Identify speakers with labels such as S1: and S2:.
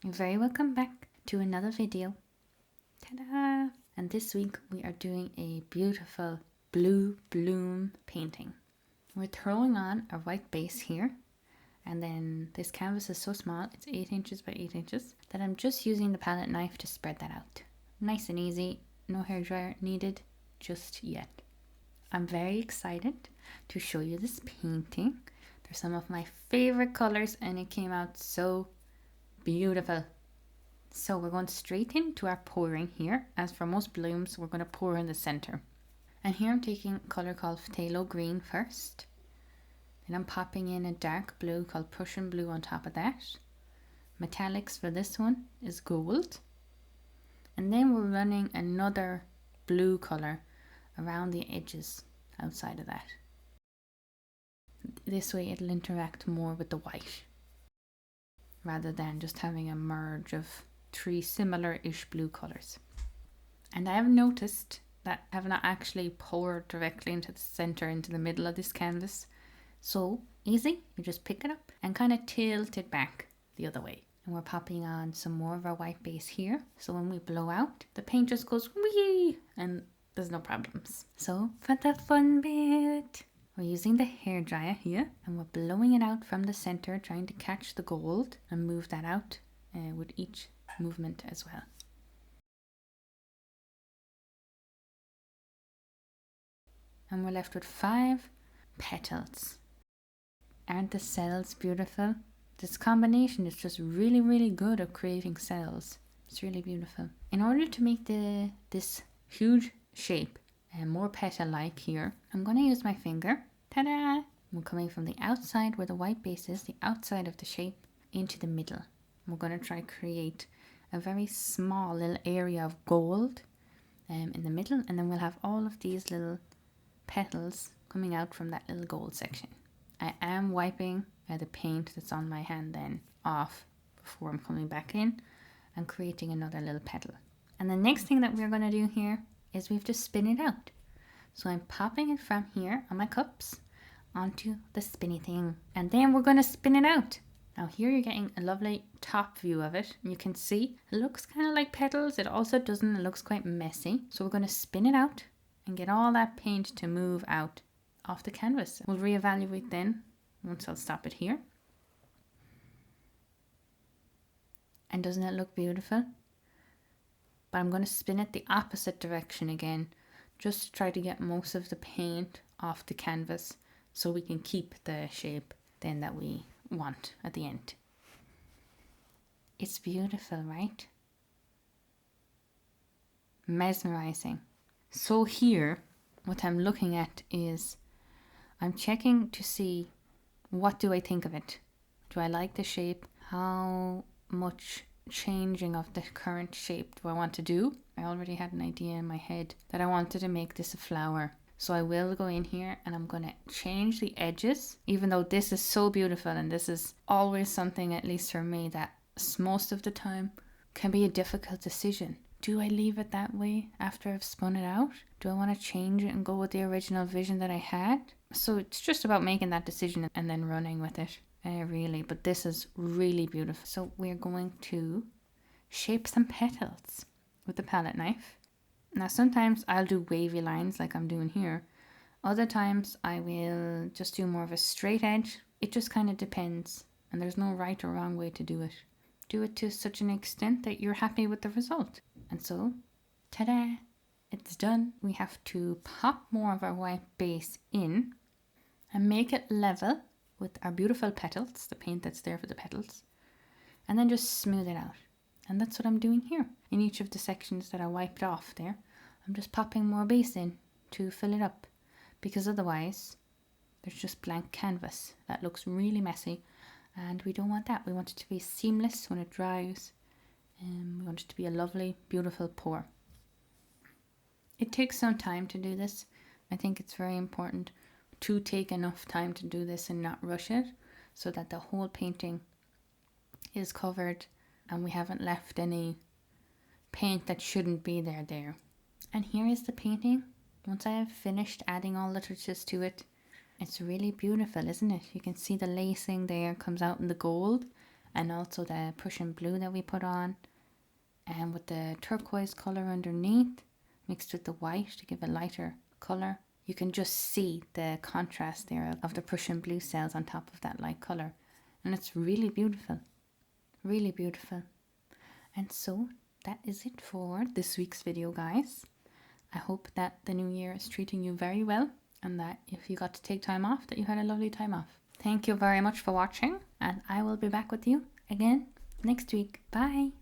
S1: You're very welcome back to another video. Ta-da! And this week we are doing a beautiful blue bloom painting. We're throwing on a white base here, and then this canvas is so small, it's 8 inches by 8 inches, that I'm just using the palette knife to spread that out. Nice and easy, no hairdryer needed just yet. I'm very excited to show you this painting. They're some of my favorite colors and it came out so beautiful. So we're going straight into our pouring here. As for most blooms, we're going to pour in the center. And here I'm taking a color called phthalo green first. Then I'm popping in a dark blue called Prussian blue on top of that. Metallics for this one is gold. And then we're running another blue color around the edges outside of that. This way it'll interact more with the white, rather than just having a merge of 3 similar-ish blue colors. And I have noticed that I have not actually poured directly into the center, into the middle of this canvas. So easy, you just pick it up and kind of tilt it back the other way. And we're popping on some more of our white base here. So when we blow out, the paint just goes wee, and there's no problems. So for the fun bit, we're using the hairdryer here and we're blowing it out from the center, trying to catch the gold and move that out with each movement as well. And we're left with 5 petals. Aren't the cells beautiful? This combination is just really good at creating cells. It's really beautiful. In order to make this huge shape and more petal-like here, I'm going to use my finger. Ta-da! I'm coming from the outside where the white base is, the outside of the shape, into the middle. We're going to try create a very small little area of gold in the middle, and then we'll have all of these little petals coming out from that little gold section. I am wiping the paint that's on my hand then off before I'm coming back in and creating another little petal. And the next thing that we're going to do here is we have to spin it out. So I'm popping it from here on my cups onto the spinny thing, and then we're going to spin it out. Now here you're getting a lovely top view of it. You can see it looks kind of like petals. It also doesn't. It looks quite messy. So we're going to spin it out and get all that paint to move out off the canvas. We'll reevaluate then once I'll stop it here. And doesn't it look beautiful? But I'm going to spin it the opposite direction again, just to try to get most of the paint off the canvas so we can keep the shape then that we want at the end. It's beautiful, right? Mesmerizing. So here, what I'm looking at is I'm checking to see what do I think of it. Do I like the shape? How much changing of the current shape do I want to do? I already had an idea in my head that I wanted to make this a flower. So I will go in here and I'm going to change the edges, even though this is so beautiful, and this is always something, at least for me, that most of the time can be a difficult decision. Do I leave it that way after I've spun it out? Do I want to change it and go with the original vision that I had? So it's just about making that decision and then running with it, really. But this is really beautiful. So we're going to shape some petals with the palette knife. Now sometimes I'll do wavy lines like I'm doing here. Other times I will just do more of a straight edge. It just kind of depends, and there's no right or wrong way to do it. Do it to such an extent that you're happy with the result. And so, ta-da, it's done. We have to pop more of our white base in and make it level with our beautiful petals, the paint that's there for the petals, and then just smooth it out. And that's what I'm doing here. In each of the sections that I wiped off there, I'm just popping more base in to fill it up, because otherwise there's just blank canvas that looks really messy, and we don't want that. We want it to be seamless when it dries, and we want it to be a lovely, beautiful pour. It takes some time to do this. I think it's very important to take enough time to do this and not rush it, so that the whole painting is covered and we haven't left any paint that shouldn't be there. And here is the painting. Once I have finished adding all the touches to it, it's really beautiful, isn't it? You can see the lacing there comes out in the gold, and also the Prussian blue that we put on, and with the turquoise colour underneath mixed with the white to give a lighter colour. You can just see the contrast there of the Prussian blue cells on top of that light colour, and it's really beautiful, really beautiful. And so that is it for this week's video, guys. I hope that the new year is treating you very well, and that if you got to take time off, that you had a lovely time off. Thank you very much for watching, and I will be back with you again next week. Bye.